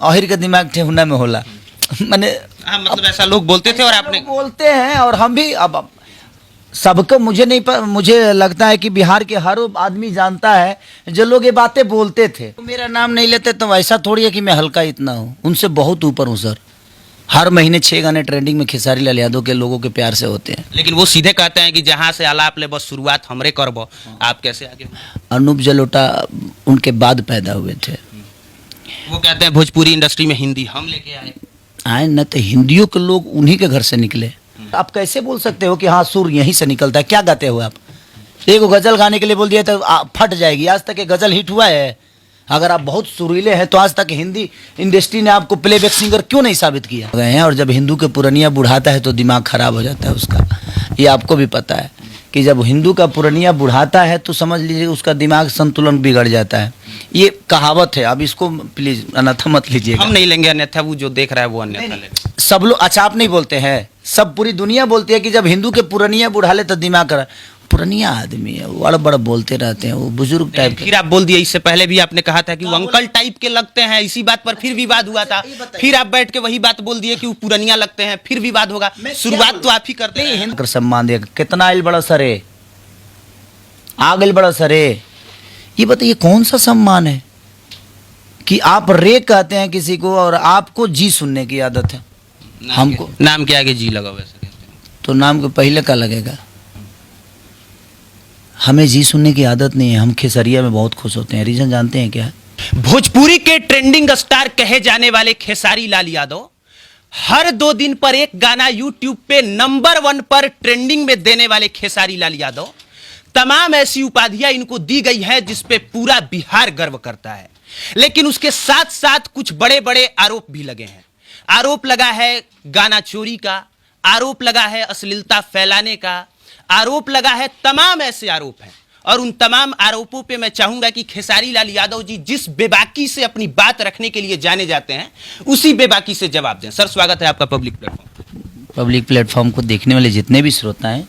आहिर का दिमाग ठेहुना में होला। मैंने मतलब ऐसा लोग बोलते थे और आपने बोलते हैं और हम भी अब सबको मुझे लगता है कि बिहार के हर आदमी जानता है जो लोग ये बातें बोलते थे। मेरा नाम नहीं लेते तो ऐसा थोड़ी है कि मैं हल्का इतना हूँ, उनसे बहुत ऊपर हूँ सर। हर महीने 6 गाने ट्रेंडिंग में खेसारी लाल यादव के लोगों के प्यार से होते हैं। लेकिन वो सीधे कहते हैं कि जहाँ से आलाप ले बस शुरुआत हमरे करबो। आप कैसे आगे? अनूप जलोटा उनके बाद पैदा हुए थे। वो कहते हैं भोजपुरी इंडस्ट्री में हिंदी हम लेके आए न, तो हिंदियों के लोग उन्हीं के घर से निकले। आप कैसे बोल सकते हो कि हाँ सुर यहीं से निकलता है? क्या गाते हो आप? एक गजल गाने के लिए बोल दिया तो फट जाएगी। आज तक एक गजल हिट हुआ है? अगर आप बहुत सुरीले हैं तो आज तक हिंदी इंडस्ट्री ने आपको प्लेबैक सिंगर क्यों नहीं साबित किया गए हैं? और जब हिंदू के पुरनिया बुढ़ाता है तो दिमाग खराब हो जाता है उसका। ये आपको भी पता है कि जब हिंदू का पुरनिया बुढ़ाता है तो समझ लीजिए उसका दिमाग संतुलन बिगड़ जाता है। ये कहावत है, अब इसको प्लीज अन्यथा मत लीजिएगा। हम नहीं लेंगे अन्यथा, वो जो देख रहा है वो अन्यथा लेगा। सब लोग अच्छा आप नहीं बोलते हैं, सब पूरी दुनिया बोलती है कि जब हिंदू के पुरनिया बुढ़ा ले तो दिमाग खराब। पुरनिया आदमी है, वो बड़ बड़ बोलते रहते हैं, वो बुजुर्ग टाइप। फिर आप बोल दिए, इससे पहले भी आपने कहा था कि वो अंकल टाइप के लगते हैं। इसी बात पर फिर विवाद हुआ था। फिर आप बैठ के वही बात बोल दिए कि वो पुरनिया लगते हैं, फिर विवाद होगा। शुरुआत तो आप ही करते हैं। सम्मान दिया कितना आयल बड़ा सरे, आगल बड़ा सरे। ये बताइए कौन सा सम्मान है कि आप रे कहते हैं किसी को और आपको जी सुनने की आदत है? हमको नाम के आगे जी लगा वैसे तो नाम के पहले का लगेगा। हमें जी सुनने की आदत नहीं है। हम खेसरिया में बहुत खुश होते हैं। रीजन जानते हैं क्या? भोजपुरी के ट्रेंडिंग स्टार कहे जाने वाले खेसारी लाल यादव हर 2 दिन पर एक गाना यूट्यूब पे नंबर 1 पर ट्रेंडिंग में देने वाले खेसारी लाल यादव, तमाम ऐसी उपाधियां इनको दी गई है जिस पे पूरा बिहार गर्व करता है। लेकिन उसके साथ साथ कुछ बड़े बड़े आरोप भी लगे हैं। आरोप लगा है गाना चोरी का, आरोप लगा है अश्लीलता फैलाने का, आरोप लगा है, तमाम ऐसे आरोप हैं। और उन तमाम आरोपों पे मैं चाहूंगा कि खेसारी लाल यादव जी जिस बेबाकी से अपनी बात रखने के लिए जाने जाते हैं उसी बेबाकी से जवाब दें। सर स्वागत है आपका पब्लिक प्लेटफॉर्म। पब्लिक प्लेटफॉर्म को देखने वाले जितने भी श्रोता हैं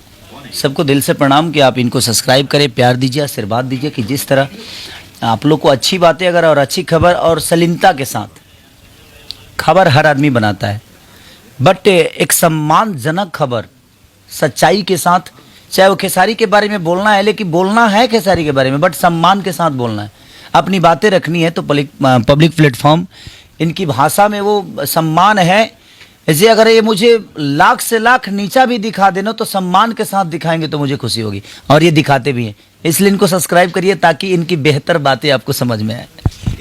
सबको दिल से प्रणाम कि आप इनको सब्सक्राइब करें, प्यार दीजिए, आशीर्वाद दीजिए कि जिस तरह आप लोग को अच्छी बातें अगर और अच्छी खबर और सलीमता के साथ खबर हर आदमी बनाता है, बट एक सम्मानजनक खबर सच्चाई के साथ, चाहे वो खेसारी के बारे में बोलना है, लेकिन बोलना है खेसारी के बारे में बट सम्मान के साथ बोलना है, अपनी बातें रखनी है, तो पब्लिक प्लेटफॉर्म इनकी भाषा में वो सम्मान है। ऐसे अगर ये मुझे लाख से लाख नीचा भी दिखा देना तो सम्मान के साथ दिखाएंगे तो मुझे खुशी होगी, और ये दिखाते भी हैं। इसलिए इनको सब्सक्राइब करिए ताकि इनकी बेहतर बातें आपको समझ में आए।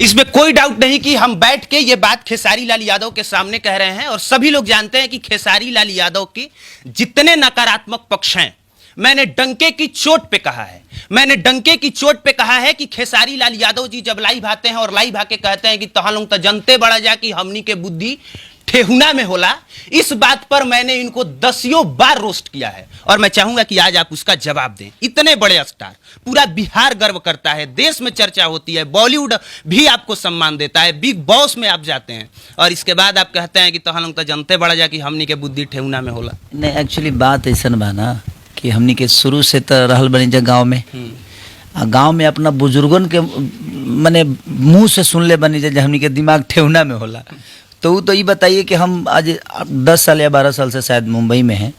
इसमें कोई डाउट नहीं कि हम बैठ के ये बात खेसारी लाल यादव के सामने कह रहे हैं और सभी लोग जानते हैं कि खेसारी लाल यादव के जितने नकारात्मक पक्ष हैं मैंने डंके की चोट पे कहा है। मैंने डंके की चोट पे कहा है कि खेसारी लाल यादव जी जब लाइव आते हैं और लाइव आके कहते हैं कि तहां लोग तो जनते बड़ा जा कि हमनी के बुद्धि ठेहुना में होला, इस बात पर मैंने इनको 10 बार रोस्ट किया है और मैं चाहूंगा कि आज आप उसका जवाब दें। इतने बड़े स्टार, पूरा बिहार गर्व करता है, देश में चर्चा होती है, बॉलीवुड भी आपको सम्मान देता है, बिग बॉस में आप जाते हैं और इसके बाद आप कहते हैं कि तहां लोग तो जनते बड़ा जा कि हमनी के बुद्धि ठेहुना में होला। नहीं, एक्चुअली बात ऐसा बा ना कि हमनी के शुरू से तो रहल बनी जा गाँव में, गाँव में अपना बुजुर्गन के मने मुंह से सुन ले बनी जा हमनी के दिमाग ठेहुना में होला। तो ये बताइए कि हम आज 10 साल या 12 साल से शायद मुंबई में हैं,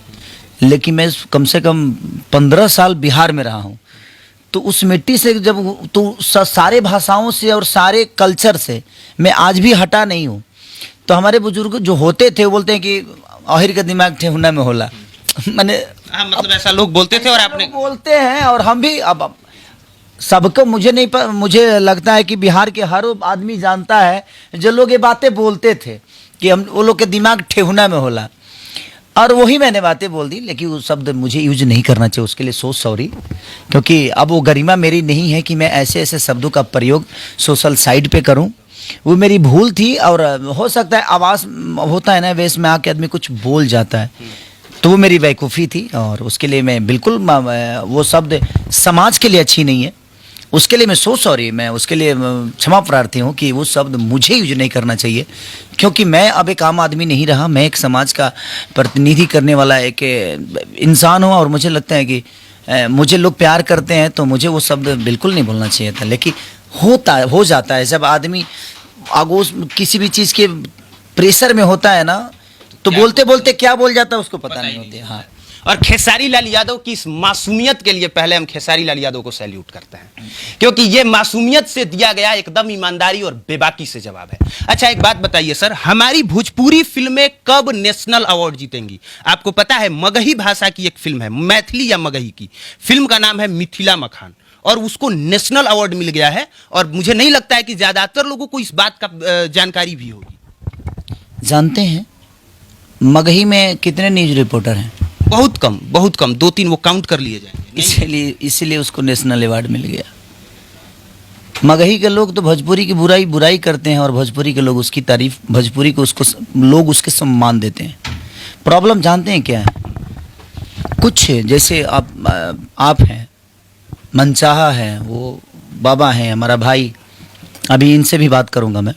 लेकिन मैं कम से कम 15 साल बिहार में रहा हूँ। तो उस मिट्टी से जब तो सारे भाषाओं से और सारे कल्चर से मैं आज भी हटा नहीं हूँ। तो हमारे बुजुर्ग जो होते थे वो बोलते हैं कि आहिर का दिमाग ठेहुना में होला। मैंने मतलब ऐसा लोग बोलते थे और आपने बोलते हैं और हम भी अब सबको मुझे लगता है कि बिहार के हर आदमी जानता है जो लोग ये बातें बोलते थे कि हम वो लोग के दिमाग ठेहुना में होला, और वही मैंने बातें बोल दी। लेकिन वो शब्द मुझे यूज नहीं करना चाहिए, उसके लिए सो सॉरी, क्योंकि अब वो गरिमा मेरी नहीं है कि मैं ऐसे ऐसे शब्दों का प्रयोग सोशल साइट पे करूं। वो मेरी भूल थी और हो सकता है आवाज़ होता है ना वेश में आके आदमी कुछ बोल जाता है, तो वो मेरी बेवकूफ़ी थी और उसके लिए मैं बिल्कुल वो शब्द समाज के लिए अच्छी नहीं है, उसके लिए मैं सो सॉरी, मैं उसके लिए क्षमा प्रार्थी हूँ कि वो शब्द मुझे यूज नहीं करना चाहिए, क्योंकि मैं अब एक आम आदमी नहीं रहा, मैं एक समाज का प्रतिनिधि करने वाला एक इंसान हूँ। और मुझे लगता है कि मुझे लोग प्यार करते हैं तो मुझे वो शब्द बिल्कुल नहीं बोलना चाहिए था, लेकिन हो जाता है जब आदमी आगोश किसी भी चीज के प्रेशर में होता है ना, तो बोलते बोलते क्या बोल जाता है उसको पता नहीं होती। हाँ, और खेसारी लाल यादव की इस मासूमियत के लिए पहले हम खेसारी लाल यादव को सैल्यूट करते हैं, क्योंकि ये मासूमियत से दिया गया एकदम ईमानदारी और बेबाकी से जवाब है। अच्छा, एक बात बताइए सर, हमारी भोजपुरी फिल्में कब नेशनल अवार्ड जीतेंगी? आपको पता है, मगही भाषा की एक फिल्म है, मैथिली या मगही की फिल्म का नाम है मिथिला मखान, और उसको नेशनल अवार्ड मिल गया है, और मुझे नहीं लगता है कि ज्यादातर लोगों को इस बात का जानकारी भी होगी। जानते हैं मगही में कितने न्यूज रिपोर्टर हैं? बहुत कम, बहुत कम, 2-3 वो काउंट कर लिए जाएंगे। इसीलिए उसको नेशनल अवार्ड मिल गया। मगही के लोग तो भोजपुरी की बुराई करते हैं, और भोजपुरी के लोग उसकी तारीफ, भोजपुरी को उसको लोग उसके सम्मान देते हैं। प्रॉब्लम जानते हैं क्या है? कुछ जैसे आप हैं, मनचाहा है, वो बाबा हैं, हमारा भाई, अभी इनसे भी बात करूंगा मैं।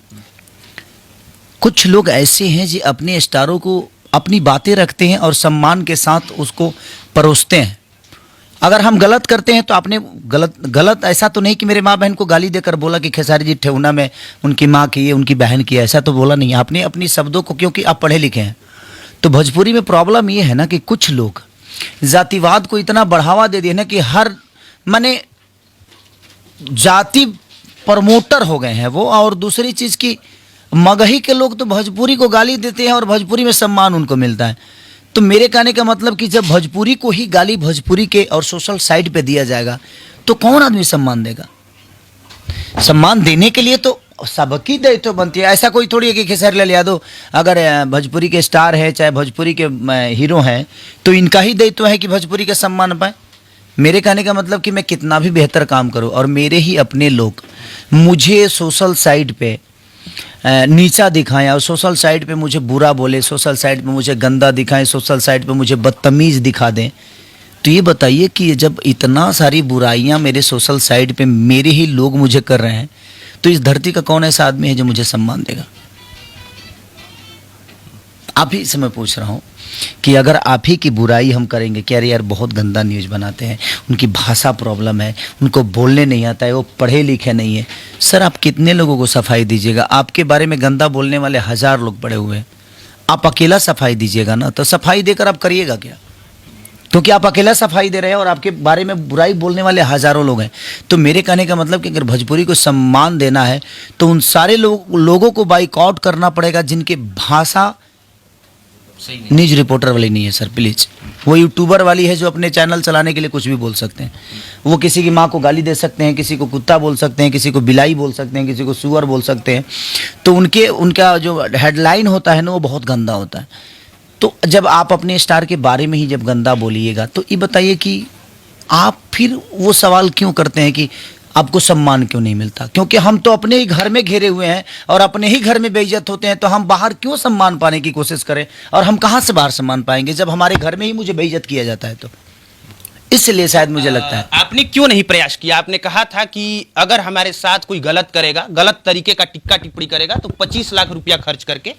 कुछ लोग ऐसे हैं जो अपने स्टारों को अपनी बातें रखते हैं और सम्मान के साथ उसको परोसते हैं। अगर हम गलत करते हैं तो आपने गलत ऐसा तो नहीं कि मेरे माँ बहन को गाली देकर बोला कि खेसारी जी ठेहुना में उनकी माँ की है, उनकी बहन की है, ऐसा तो बोला नहीं। आपने अपनी शब्दों को, क्योंकि आप पढ़े लिखे हैं। तो भोजपुरी में प्रॉब्लम ये है ना कि कुछ लोग जातिवाद को इतना बढ़ावा दे दिए ना कि हर माने जाति प्रमोटर हो गए हैं वो। और दूसरी चीज़ की, मगही के लोग तो भोजपुरी को गाली देते हैं और भोजपुरी में सम्मान उनको मिलता है। तो मेरे कहने का मतलब कि जब भोजपुरी को ही गाली भोजपुरी के और सोशल साइट पे दिया जाएगा तो कौन आदमी सम्मान देगा? सम्मान देने के लिए तो सबकी दायित्व बनती है। ऐसा कोई थोड़ी है कि खेसारी लाल यादव अगर भोजपुरी के स्टार है, चाहे भोजपुरी के हीरो हैं, तो इनका ही दायित्व है कि भोजपुरी का सम्मान पाए। मेरे कहने का मतलब कि मैं कितना भी बेहतर काम करूं और मेरे ही अपने लोग मुझे सोशल साइट पे नीचा दिखाएं और सोशल साइट पे मुझे बुरा बोले, सोशल साइट पे मुझे गंदा दिखाएं, सोशल साइट पे मुझे बदतमीज़ दिखा दें, तो ये बताइए कि जब इतना सारी बुराइयां मेरे सोशल साइट पे मेरे ही लोग मुझे कर रहे हैं, तो इस धरती का कौन ऐसा आदमी है जो मुझे सम्मान देगा? आप ही से मैं पूछ रहा हूँ कि अगर आप ही की बुराई हम करेंगे कि अरे यार बहुत गंदा न्यूज़ बनाते हैं, उनकी भाषा प्रॉब्लम है, उनको बोलने नहीं आता है, वो पढ़े लिखे नहीं है। सर, आप कितने लोगों को सफाई दीजिएगा? आपके बारे में गंदा बोलने वाले 1000 लोग पड़े हुए हैं, आप अकेला सफाई दीजिएगा ना? तो सफाई देकर आप करिएगा क्या? क्योंकि आप अकेला सफाई दे रहे हैं और आपके बारे में बुराई बोलने वाले हज़ारों लोग हैं। तो मेरे कहने का मतलब कि अगर भोजपुरी को सम्मान देना है तो उन सारे लोगों को बाइकआउट करना पड़ेगा जिनकी भाषा न्यूज रिपोर्टर वाली नहीं है। सर प्लीज़, वो यूट्यूबर वाली है जो अपने चैनल चलाने के लिए कुछ भी बोल सकते हैं। वो किसी की माँ को गाली दे सकते हैं, किसी को कुत्ता बोल सकते हैं, किसी को बिलाई बोल सकते हैं, किसी को सुअर बोल सकते हैं। तो उनका जो हेडलाइन होता है ना, वो बहुत गंदा होता है। तो जब आप अपने स्टार के बारे में ही जब गंदा बोलिएगा तो ये बताइए कि आप फिर वो सवाल क्यों करते हैं कि आपको सम्मान क्यों नहीं मिलता? क्योंकि हम तो अपने ही घर में घिरे हुए हैं और अपने ही घर में बेइज्जत होते हैं, तो हम बाहर क्यों सम्मान पाने की कोशिश करें? और हम कहाँ से बाहर सम्मान पाएंगे जब हमारे घर में ही मुझे बेइज्जत किया जाता है? तो इसलिए शायद मुझे लगता है। आपने क्यों नहीं प्रयास किया? आपने कहा था कि अगर हमारे साथ कोई गलत करेगा, गलत तरीके का टिक्का टिप्पणी करेगा, तो 25 लाख रुपया खर्च करके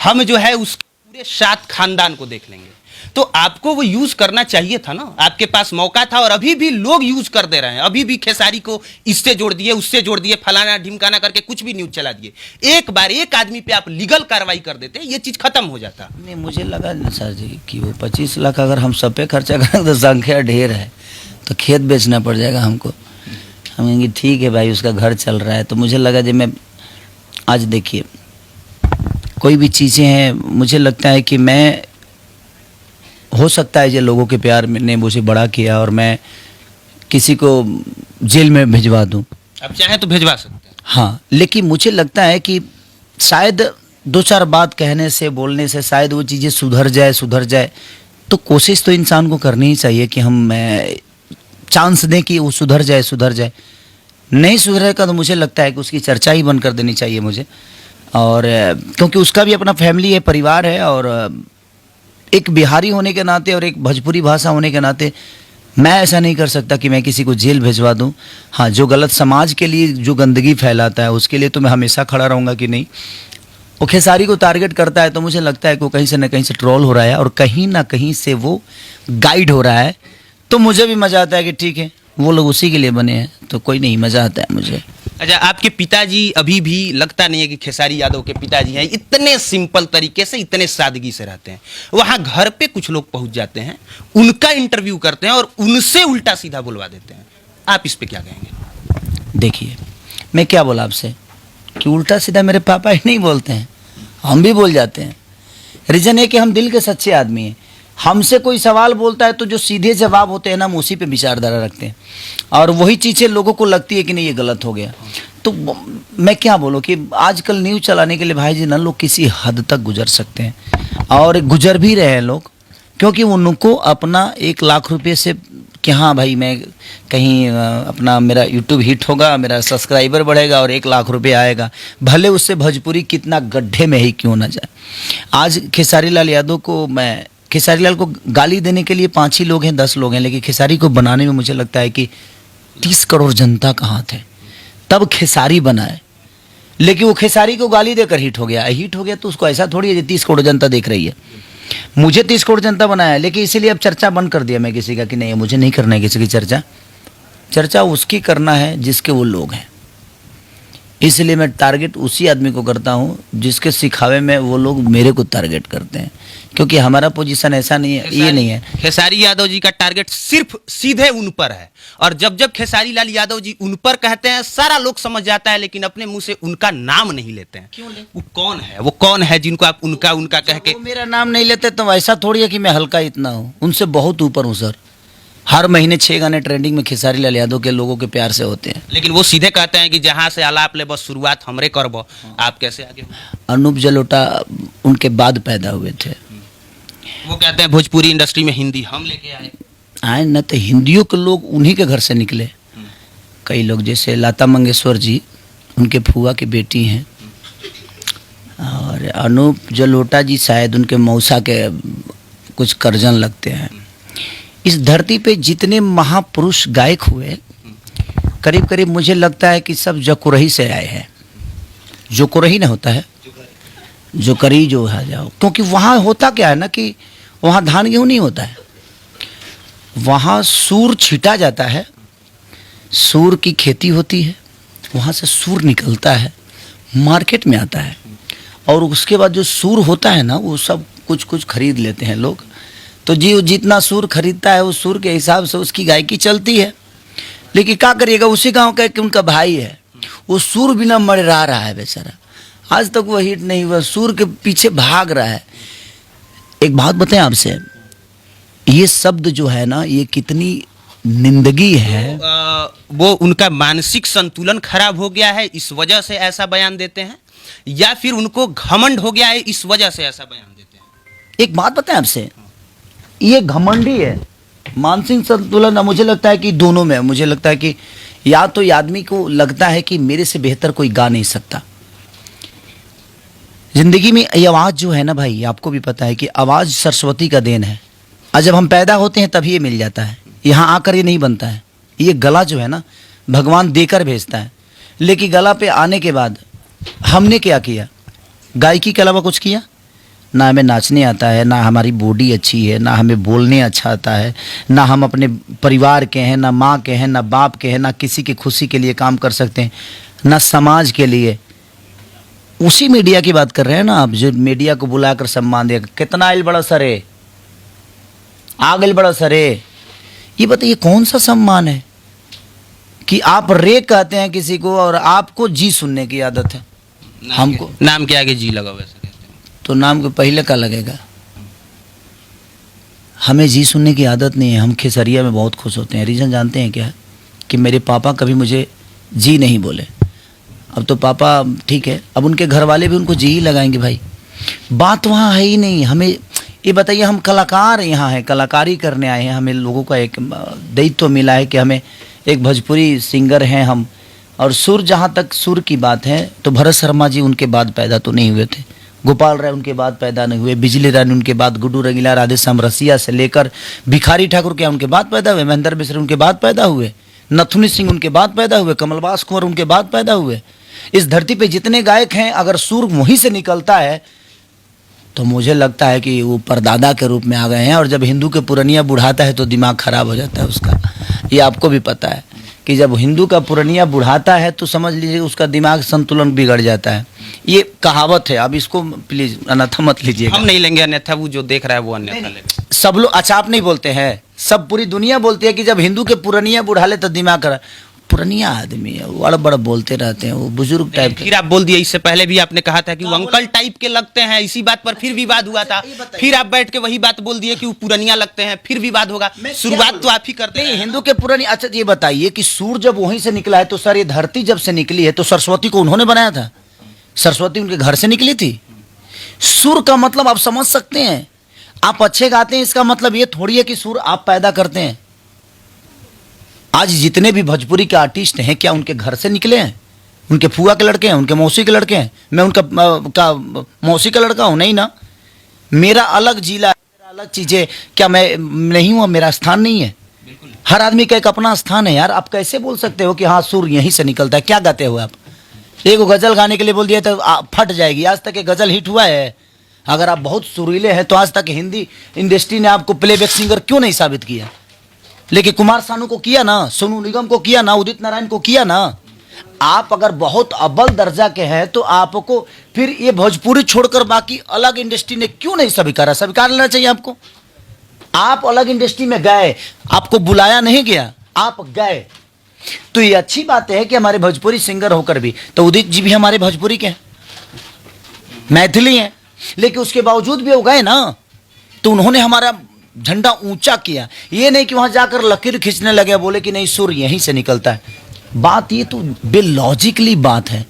हम जो है उसके पूरे 7 खानदान को देख लेंगे। तो आपको वो यूज करना चाहिए था ना, आपके पास मौका था। और अभी भी लोग यूज कर दे रहे हैं। अभी भी खेसारी को इससे जोड़ दिए, उससे जोड़ दिए, फलाना ढिमकाना करके कुछ भी न्यूज चला दिए। एक बार एक आदमी पे आप लीगल कार्रवाई कर देते, ये चीज खत्म हो जाता। नहीं, मुझे लगा सर जी कि वो 25 लाख अगर हम सब पे खर्चा करें तो संख्या ढेर है, तो खेत बेचना पड़ जाएगा हमको। हम कहेंगे ठीक है भाई, उसका घर चल रहा है। तो मुझे लगा जब मैं आज देखिए कोई भी चीज़ें हैं, मुझे लगता है कि मैं हो सकता है जो लोगों के प्यार ने मुझे बड़ा किया और मैं किसी को जेल में भिजवा दूं। अब चाहे तो भिजवा सकते हैं। हाँ, लेकिन मुझे लगता है कि शायद 2-4 बात कहने से, बोलने से शायद वो चीज़ें सुधर जाए। तो कोशिश तो इंसान को करनी ही चाहिए कि हम चांस दें कि वो सुधर जाए। नहीं सुधरेगा तो मुझे लगता है कि उसकी चर्चा ही बंद कर देनी चाहिए मुझे। और क्योंकि उसका भी अपना फैमिली है, परिवार है, और एक बिहारी होने के नाते और एक भोजपुरी भाषा होने के नाते मैं ऐसा नहीं कर सकता कि मैं किसी को जेल भिजवा दूं। हाँ, जो गलत समाज के लिए जो गंदगी फैलाता है उसके लिए तो मैं हमेशा खड़ा रहूँगा कि नहीं। वो खेसारी को टारगेट करता है तो मुझे लगता है कि वो कहीं से न कहीं से ट्रोल हो रहा है और कहीं ना कहीं से वो गाइड हो रहा है। तो मुझे भी मज़ा आता है कि ठीक है, वो लोग उसी के लिए बने हैं, तो कोई नहीं, मज़ा आता है मुझे। अच्छा, आपके पिताजी अभी भी लगता नहीं है कि खेसारी यादव के पिताजी हैं, इतने सिंपल तरीके से, इतने सादगी से रहते हैं। वहां घर पे कुछ लोग पहुंच जाते हैं, उनका इंटरव्यू करते हैं और उनसे उल्टा सीधा बुलवा देते हैं। आप इस पे क्या कहेंगे? देखिए, मैं क्या बोला आपसे कि उल्टा सीधा मेरे पापा ही नहीं बोलते हैं, हम भी बोल जाते हैं। रीज़न है कि हम दिल के सच्चे आदमी हैं। हमसे कोई सवाल बोलता है तो जो सीधे जवाब होते हैं ना, हम उसी पे विचारधारा रखते हैं, और वही चीज़ें लोगों को लगती है कि नहीं ये गलत हो गया। तो मैं क्या बोलूँ कि आजकल न्यूज़ चलाने के लिए भाई जी ना लोग किसी हद तक गुजर सकते हैं, और गुजर भी रहे हैं लोग, क्योंकि उनको अपना 1 लाख रुपये से कि हाँ भाई मैं कहीं अपना मेरा यूट्यूब हिट होगा, मेरा सब्सक्राइबर बढ़ेगा और 1 लाख रुपये आएगा, भले उससे भोजपुरी कितना गड्ढे में ही क्यों ना जाए। आज खेसारी लाल यादव को खेसारी लाल को गाली देने के लिए 5 ही लोग हैं, 10 लोग हैं, लेकिन खेसारी को बनाने में मुझे लगता है कि 30 करोड़ जनता कहाँ थे तब खेसारी बनाए। लेकिन वो खेसारी को गाली देकर हिट हो गया तो उसको ऐसा थोड़ी है 30 करोड़ जनता देख रही है। मुझे 30 करोड़ जनता बनाया, लेकिन इसीलिए अब चर्चा बंद कर दिया मैं किसी का कि नहीं मुझे नहीं करना है किसी की चर्चा उसकी करना है जिसके वो लोग हैं। इसलिए मैं टारगेट उसी आदमी को करता हूँ जिसके सिखावे में वो लोग मेरे को टारगेट करते हैं, क्योंकि हमारा पोजीशन ऐसा नहीं है, ये नहीं है। खेसारी यादव जी का टारगेट सिर्फ सीधे उन पर है, और जब खेसारी लाल यादव जी उन पर कहते हैं सारा लोग समझ जाता है, लेकिन अपने मुंह से उनका नाम नहीं लेते हैं। क्यों ले? वो कौन है जिनको आप उनका कह के? वो मेरा नाम नहीं लेते तो ऐसा थोड़ी है कि मैं हल्का इतना हूँ, उनसे बहुत ऊपर हूँ सर। हर महीने 6 गाने ट्रेंडिंग में खेसारी लाल यादव के लोगों के प्यार से होते हैं। लेकिन वो सीधे कहते हैं कि जहां से आलाप ले बस शुरुआत हमरे करबो। आप कैसे आगे? अनूप जलोटा उनके बाद पैदा हुए थे। वो कहते हैं भोजपुरी इंडस्ट्री में हिंदी हम लेके आए न, तो हिंदियों के लोग उन्हीं के घर से निकले। कई लोग जैसे लता मंगेशकर जी, उनके फूआ की बेटी हैं, और अनूप जलोटा जी शायद उनके मौसा के कुछ करजन लगते हैं। इस धरती पे जितने महापुरुष गायक हुए करीब करीब मुझे लगता है कि सब जोकरही से आए हैं। जोकरही ना होता है, जोकरी जो है जाओ, क्योंकि वहाँ होता क्या है ना कि वहाँ धान गेहूँ नहीं होता है, वहाँ सूर छीटा जाता है, सूर की खेती होती है, वहाँ से सूर निकलता है, मार्केट में आता है, और उसके बाद जो सूर होता है ना वो सब कुछ खरीद लेते हैं लोग। तो जी जितना सूर खरीदता है उस सूर के हिसाब से उसकी गायकी चलती है। लेकिन क्या करिएगा, उसी गांव का कि उनका भाई है, वो सूर बिना मररा रहा है बेचारा, आज तक वो हिट नहीं हुआ, सूर के पीछे भाग रहा है। एक बात बताएं आपसे, ये शब्द जो है ना ये कितनी निंदगी है। वो उनका मानसिक संतुलन खराब हो गया है इस वजह से ऐसा बयान देते हैं, या फिर उनको घमंड हो गया है इस वजह से ऐसा बयान देते हैं? एक बात बताएं आपसे, ये घमंडी है, मानसिक संतुलन मुझे लगता है कि दोनों में। मुझे लगता है कि या तो ये आदमी को लगता है कि मेरे से बेहतर कोई गा नहीं सकता। जिंदगी में ये आवाज़ जो है ना भाई, आपको भी पता है कि आवाज़ सरस्वती का देन है, और जब हम पैदा होते हैं तभी ये मिल जाता है, यहाँ आकर ये नहीं बनता है। ये गला जो है ना भगवान देकर भेजता है, लेकिन गला पे आने के बाद हमने क्या किया? गायकी के अलावा कुछ किया? ना हमें नाचने आता है, ना हमारी बॉडी अच्छी है, ना हमें बोलने अच्छा आता है, ना हम अपने परिवार के हैं, ना माँ के हैं, ना बाप के हैं, ना किसी की खुशी के लिए काम कर सकते हैं, ना समाज के लिए। उसी मीडिया की बात कर रहे हैं ना आप, जो मीडिया को बुलाकर सम्मान दिया, कितना आयल बड़ा सरे, आगल बड़ा सरे। ये बताइए कौन सा सम्मान है कि आप रे कहते हैं किसी को और आपको जी सुनने की आदत है? हमको नाम के आगे जी लगा वैसे तो नाम के पहले का लगेगा। हमें जी सुनने की आदत नहीं है। हम खेसरिया में बहुत खुश होते हैं। रीज़न जानते हैं क्या? कि मेरे पापा कभी मुझे जी नहीं बोले। अब तो पापा ठीक है, अब उनके घर वाले भी उनको जी ही लगाएंगे भाई। बात वहाँ है ही नहीं। हमें ये बताइए, हम कलाकार यहाँ हैं, कलाकारी करने आए हैं, हमें लोगों का एक दायित्व मिला है कि हमें एक भोजपुरी सिंगर हैं हम। और सुर, जहाँ तक सुर की बात है तो भरत शर्मा जी उनके बाद पैदा तो नहीं हुए थे, गोपाल राय उनके बाद पैदा नहीं हुए, बिजली रानी उनके बाद, गुड्डू रंगीला, राधेश्याम रसिया से लेकर भिखारी ठाकुर क्या उनके बाद पैदा हुए, महेंद्र मिश्र उनके बाद पैदा हुए, नथुनी सिंह उनके बाद पैदा हुए, कमलवास कुंवर उनके बाद पैदा हुए। इस धरती पे जितने गायक हैं, अगर सुर वहीं से निकलता है तो मुझे लगता है कि वो परदादा के रूप में आ गए हैं। और जब हिंदू के पुरनिया बुढ़ाता है तो दिमाग खराब हो जाता है उसका। ये आपको भी पता है कि जब हिंदू का पुरनिया बुढ़ाता है तो समझ लीजिए उसका दिमाग संतुलन बिगड़ जाता है। ये कहावत है, अब इसको प्लीज अनाथा मत लीजिएगा। हम नहीं लेंगे अन्यथा, वो जो देख रहा है वो अन्यथा लेगा। सब लोग, अच्छा आप नहीं बोलते हैं, सब पूरी दुनिया बोलती है कि जब हिंदू के पुरनिया बुढ़ा ले तो दिमाग कर। पुरनिया आदमी है, वो बड़ा बोलते रहते हैं, वो बुजुर्ग टाइप के। फिर आप बोल दिए, इससे पहले भी आपने कहा था कि वो अंकल टाइप के लगते हैं, इसी बात पर फिर विवाद हुआ था। फिर आप बैठ के वही बात बोल दिए कि वो पुरनिया लगते हैं, फिर विवाद होगा। शुरुआत तो आप ही करते हैं। हिंदू के पुरनिया। अच्छा ये बताइए कि सूर्य जब वहीं से निकला है तो सर ये धरती जब से निकली है तो सरस्वती को उन्होंने बनाया था? सरस्वती उनके घर से निकली थी। सुर का मतलब आप समझ सकते हैं, आप अच्छे गाते हैं इसका मतलब ये थोड़ी है कि सुर आप पैदा करते हैं। आज जितने भी भोजपुरी के आर्टिस्ट हैं क्या उनके घर से निकले हैं? उनके फुआ के लड़के हैं, उनके मौसी के लड़के हैं? मैं उनका मौसी का लड़का हूं? नहीं ना। मेरा अलग जिला है, मेरा अलग चीजें, क्या मैं नहीं हूं? मेरा स्थान नहीं है? हर आदमी का एक अपना स्थान है यार। आप कैसे बोल सकते हो कि हाँ सुर यहीं से निकलता है? क्या गाते हो आप? एक गजल गाने के लिए बोल दिया तो फट जाएगी। आज तक एक गजल हिट हुआ है? अगर आप बहुत सुरीले हैं तो आज तक हिंदी इंडस्ट्री ने आपको प्लेबैक सिंगर क्यों नहीं साबित किया? लेकिन कुमार सानू को किया ना, सोनू निगम को किया ना, उदित नारायण को किया ना। आप अगर बहुत अव्वल दर्जा के हैं तो आपको फिर ये भोजपुरी छोड़कर बाकी अलग इंडस्ट्री ने क्यों नहीं स्वीकारा? स्वीकार लेना चाहिए आपको। आप अलग इंडस्ट्री में गए, आपको बुलाया नहीं गया, आप गए, तो ये अच्छी बात है कि हमारे भोजपुरी सिंगर होकर भी, तो उदित जी भी हमारे भोजपुरी के हैं, मैथिली हैं, लेकिन उसके बावजूद भी वो गए ना, तो उन्होंने हमारा झंडा ऊंचा किया। ये नहीं कि वहां जाकर लकीर खींचने लगे, बोले कि नहीं सुर यहीं से निकलता है। बात ये तो बेलॉजिकली बात है।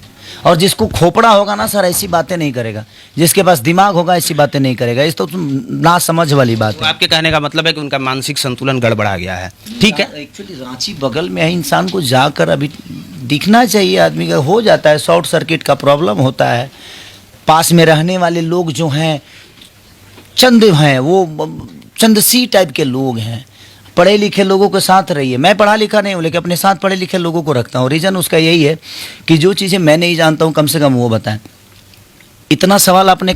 और जिसको खोपड़ा होगा ना सर ऐसी बातें नहीं करेगा, जिसके पास दिमाग होगा ऐसी बातें नहीं करेगा। इस तो ना समझ वाली बात तो है। आपके कहने का मतलब है कि उनका मानसिक संतुलन गड़बड़ा गया है। ठीक है, एक्चुअली रांची बगल में है, इंसान को जाकर अभी दिखना चाहिए। आदमी का हो जाता है, शॉर्ट सर्किट का प्रॉब्लम होता है। पास में रहने वाले लोग जो हैं चंद हैं, वो चंदसी टाइप के लोग हैं। पढ़े लिखे लोगों के साथ रहिए। मैं पढ़ा लिखा नहीं हूँ लेकिन अपने साथ पढ़े लिखे लोगों को रखता हूँ। रीज़न उसका यही है कि जो चीज़ें मैं नहीं जानता हूँ कम से कम वो बताएं। इतना सवाल आपने